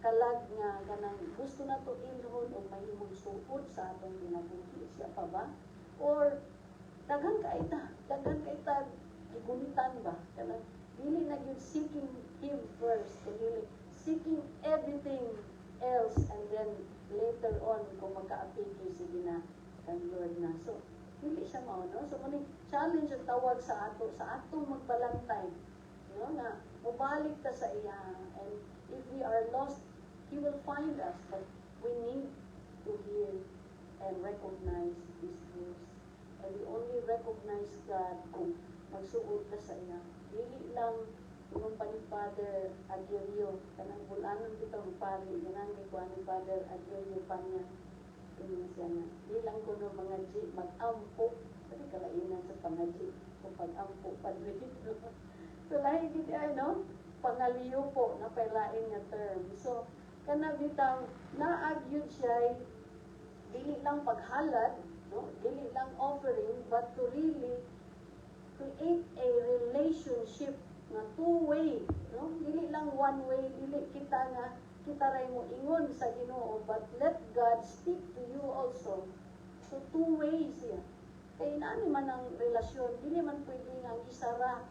Speaker 4: kalag nga ganang gusto nato ilhon o mahimong suod sa atong kinabuhi? Siya pa ba? Or daghan kaita gigunitan ba? Kanang dili na yun seeking Him first, dili seeking everything else and then later on kung magka-apigyo sige na kang Lord na. So, hindi siya mao, no? So, maning challenge ang tawag sa atong magbalantay, no? Na mubalik ta sa iya, and if we are lost, He will find us, but we need to hear and recognize His voice. And we only recognize God kung magsuod ka sa iya. Dili lang yung pa ni Father Aguilio, kanang bulanon kitang pari, ganang kay kuha ni Father Aguilio pa niya. Yun siya na. Di lang ko no mga G, mag-ampo. Pwede kalainan sa pangaji. Kung pag-ampo, padre. So, lahi giti ay, no? Pangaliyo po, na pailain nga term. So, kanabitang, naagyod siya, dili lang paghalad, no? Dili lang offering, but to really create a relationship na two-way, no? Dili lang one way, dili kita ray mo ingon sa Ginoo, but let God speak to you also. So two ways siya. Kaya naani man ang relasyon, dili man pwede nga isara,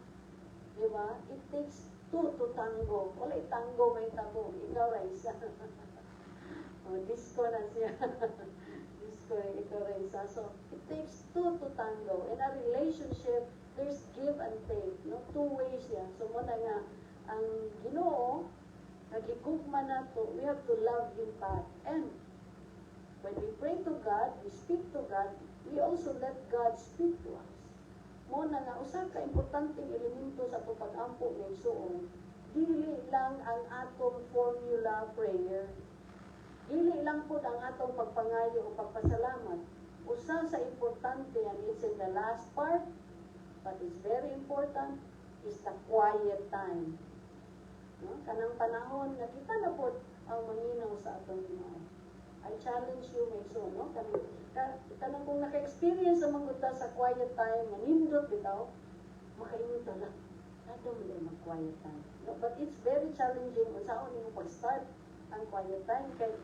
Speaker 4: di ba? It takes two to tango. Wala tango may tabo, ikaw ray isa. Disco na siya. Disco, ikaw ray isa. So it takes two to tango. In a relationship, there's give and take, no? Two ways yan. So muna nga, ang Ginoo, nagigugma na to, we have to love Him back. And when we pray to God, we speak to God, we also let God speak to us. Muna nga, usa ka importanteng elemento sa itong pag-ampo ng suon, dili lang ang atong formula prayer. Dili lang po ang atong pagpangayo o pagpasalamat. Usa sa importante, and it's in the last part, but it's very important, is the quiet time. No? Kanang panahon na kita na po ang manginaw sa atong Ginoo. I challenge you, may so, no? Kanang kung naka-experience ang mga sa quiet time, manindot bitaw, makaingon ta lang. Nato mo din mag-quiet time. No? But it's very challenging kung saan mo pag-start ang quiet time. Kaya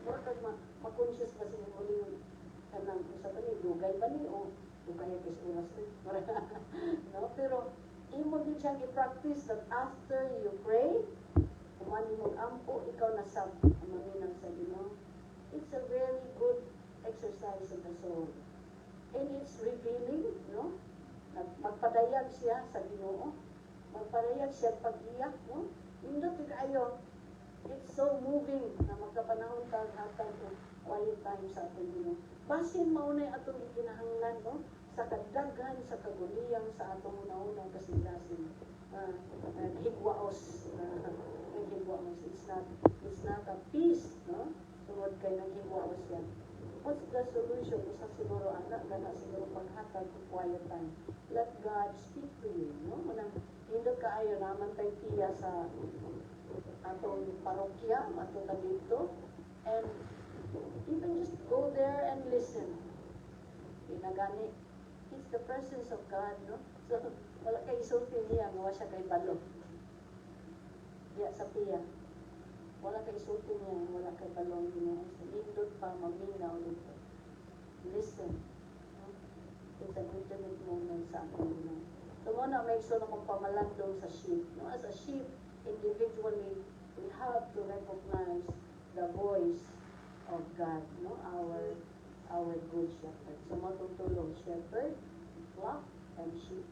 Speaker 4: ma-conscious ba sa mga kanang usa pa ni, dugay ba ni o dugay kay oras no? Pero imo din siya i-practice that after you pray, kumani mong ampo, ikaw na sab ang maminaw sa Ginoo. It's a very good exercise of the soul. And it's revealing, no? Magpadayag siya sa Ginoo. Magpadayag siya pag-iyak, no? Indot kayo. It's so moving na magkapanahon ka hatag og quiet time sa ating Ginoo. Basin maunay atong ikinahanglan, no? Sa kadaghan sa kaguliyang sa atong una-unang kasiglasin. Higwaos. Higwaos. It's not a peace, no? Tungod kay naghigwaos yan. What's the solution? Isa siguro anak, gana siguro paghatag ng quiet time. Let God speak to you, no? Manang hindot kaayo naman tay tiya sa atong parokya, atong dito, and you can just go there and listen. Pinagani. It's the presence of God, no? So, wala kay isulti niya, wala siya kay balo. Diya sa piya. Wala kay isulti niya, wala kay balong Ginoo. So, nindot pa, maminaw dito. Listen. No? It's a intimate moment sa ating Ginoo. So, muna, may gusto na kong pamalandong sa sheep. No? As a sheep, individually, we have to recognize the voice of God, no? Our good shepherd. So, matutulong shepherd, flock, and sheep.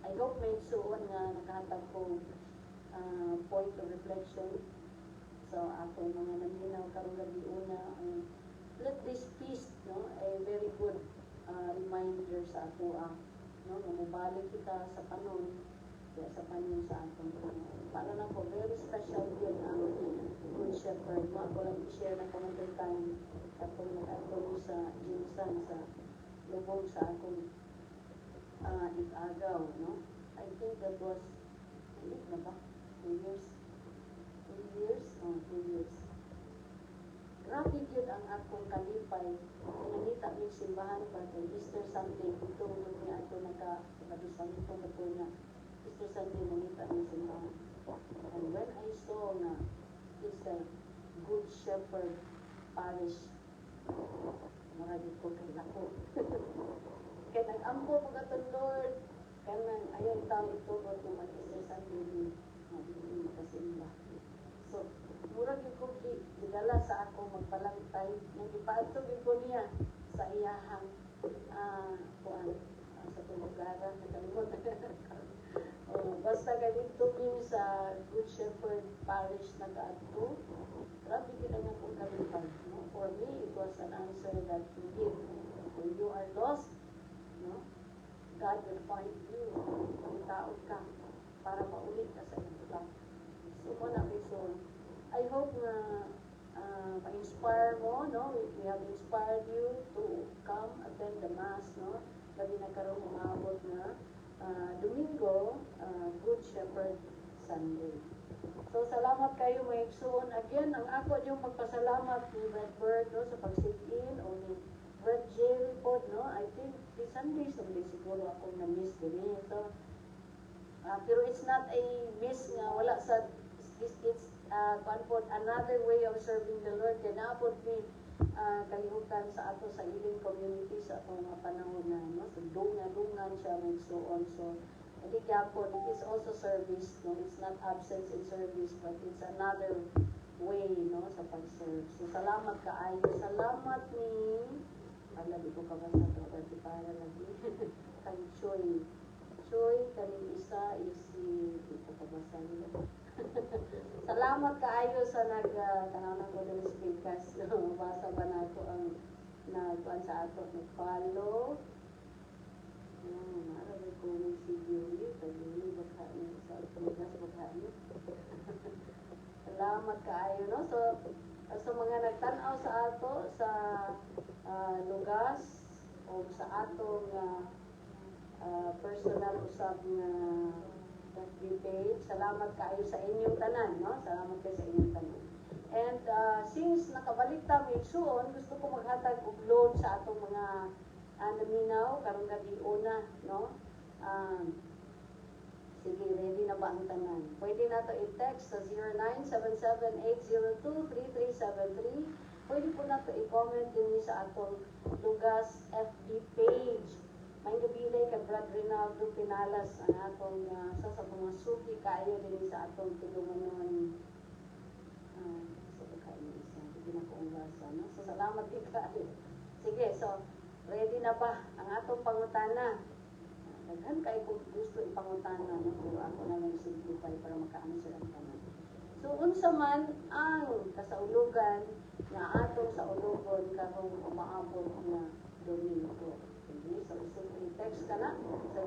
Speaker 4: I hope may suon nga nakahatag ko point of reflection. So, ako mga naminaw karong gabi una, let this feast, no, a very good reminder sa ato, no, mabalik kita sa panon, kaya sa panon sa atong para na po, very special yun ang good shepherd. No, ako lang i-share na kamanday time katong nag-atong sa Jinsan, sa lubong sa akong ig-agaw, no? I think that was, na ba? 2 years? 2 years? Oh, 2 years. Grabe yun ang akong kalipay. Pinangita ng simbahan pa kay Easter Sunday. Itong niya ato nagka-kabisang itong kato na Easter Sunday nangita ng simbahan. And when I saw na it's a Good Shepherd Parish, marami ko kay lako. Kaya nag-ampo mga Lord, kaya nang ayaw tao ito ko itong mag-Easter Sunday ni kasimba. So, murag yung kong gidala sa ako magpalangtay, nang ipaatog yung ko niya sa iyahang kuan sa tulugaran, nakalimot. Basta ganito yung sa Good Shepherd Parish nag-ato, grabe kita nga kong kalipay. No? For me, it was an answer that He gave. When you are lost, no? God will find you. Pagitaot ka para maulit ka sa ito. So, muna so, I hope na ma-inspire mo, no? We have inspired you to come attend the Mass, no? Gabi na karong umabot na Domingo, Good Shepherd Sunday. So, salamat kayo may igsoon. Again, ang ako yung magpasalamat ni Brad Bird, no? Sa pag-sit-in o ni Brad Jerry po, no? I think this Sunday, siguro ako na-miss din eh. So, pero it's not a miss nga, wala sa, it's another way of serving the Lord. Kaya naapod ni kalihutan sa ato sa iling community sa atong mga panahon na, no? So, dungan siya, and so on. So, hindi kaya po, it is also service, no? It's not absence in service, but it's another way, no? Sa pag-serve. So, salamat kaayo. Salamat ni, di ko kabasa ito, kasi para lagi, kay Choy. Choy, kaning isa is si, di ko kabasa nila. Salamat kaayo sa nagkananan ko ng speakers. Basa ba na ako ang nagkuhan sa ato, nag-follow. Marami ko ng video tagili baka niyo sa tugas baka niyo. Salamat kaayo, no? So mga nagtanaw sa ato sa lugas o sa atong personal usab nga page. Salamat kaayo sa inyong tanan, no? Salamat kayo sa inyong tanan. And since nakabalik ta may suon, gusto ko maghatag og load sa atong mga naminaw karong gabi una, no? Sige, ready na ba ang tanan? Pwede na to i-text sa 0977-802-3373. Pwede po na to i-comment din sa atong Lugas FB page. may gabi kay Brad Rinaldo Pinalas ang atong sa mga suki kayo din sa atong tulumanon. So kayo isa hindi na ko basa no. So salamat din kayo. Sige, so ready na ba ang atong pangutana? Daghan kay kung gusto ipangutana no. Pero ako na lang simplify para maka-answer ang tanan. So unsa man ang kasaulugan nga atong sa ulugon karong umaabot na Domingo. Okay, so simply text ka na sa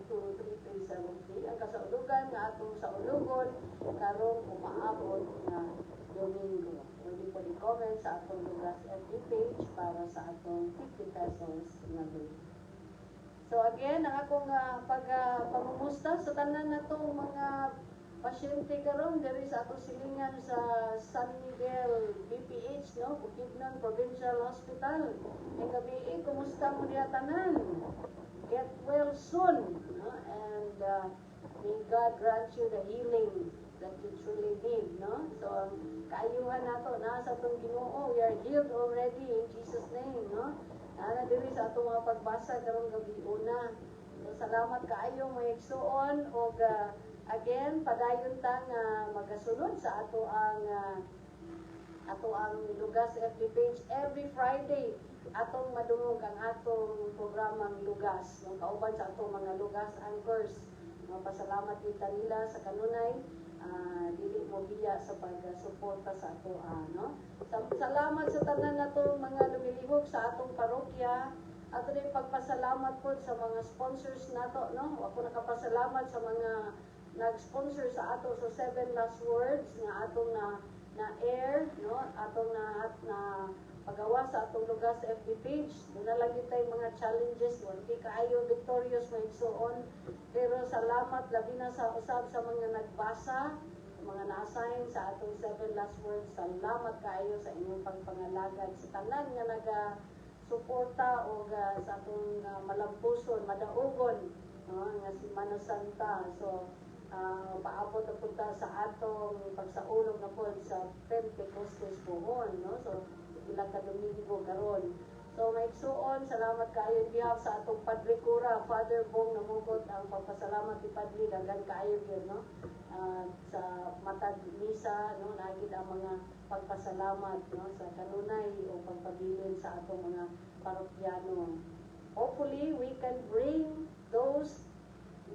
Speaker 4: 0977-802-3373 ang kasaulugan nga atong sa ulugon karong umaabot na Domingo. Pwede po i-comment sa atong Lugas FB page para sa atong 50 pesos na bill. So again, ang akong pangumusta sa tanan na itong mga pasyente karon diri sa atong silingan sa San Miguel BPH, no? Bukidnon Provincial Hospital. Ang gabi, kumusta mo diya tanan? Get well soon, no? And may God grant you the healing that you truly need, no? So kaayuhan nato na sa atong Ginoo, we are healed already in Jesus name, no? Ana diri sa atong mga pagbasa karong gabi una. So salamat kaayo mga igsuon og again, padayon ta nga magasunod sa ato ang Lugas FB page every Friday. Atong madungog ang atong programang Lugas. No, kauban sa atong mga Lugas anchors. Pasalamat kita nila sa kanunay. Dili mo biya sa pag-suporta sa ato. No? Salamat sa tanan natong mga lumilihok sa atong parokya. Ato din pagpasalamat po sa mga sponsors nato. No? Ako nakapasalamat sa mga nag-sponsor sa ato so 7 last words nga atong na air no atong na pagawa sa atong Lugas FB page. Doon na lang tay mga challenges mo hindi kaayo victorious may igsuon pero salamat labi na sa usab sa mga nagbasa mga na-assign sa atong 7 last words. Salamat kaayo sa inyong pagpangalagad sa tanan nga suporta o sa atong malampuson madaugon no nga si Mano Santa. So paabot na punta sa atong pagsaulog na po sa Pentecostes pohon, no? So, ilang ka Domingo karon. So, maigsuon, salamat kayo behalf sa atong Padre Cura, Father Bong namugot ang pagpasalamat ni Padre, dagan kayo yun, no? Sa matag misa, no? Nagid ang mga pagpasalamat, no? Sa kanunay o pagpabilin sa atong mga parokyano. Hopefully, we can bring those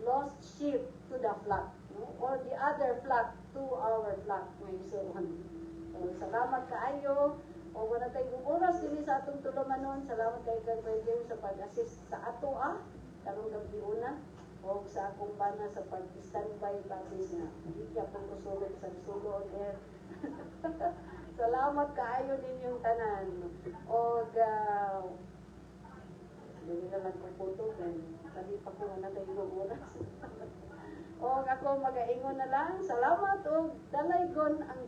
Speaker 4: lost sheep to the flock, no? Or the other flock to our flock. So, salamat kaayo. O wala tayong oras din sa atong tulumanon. Salamat kay God sa pag-assist sa ato karong gabi una o sa akong bana sa pag-standby practice na. Hindi kaya pong kusulog sa sulod air. Salamat kaayo din yung tanan. O hindi na lang kong photo kali pa ko na tayo oras. O ako magaingon na lang. Salamat o dalaygon ang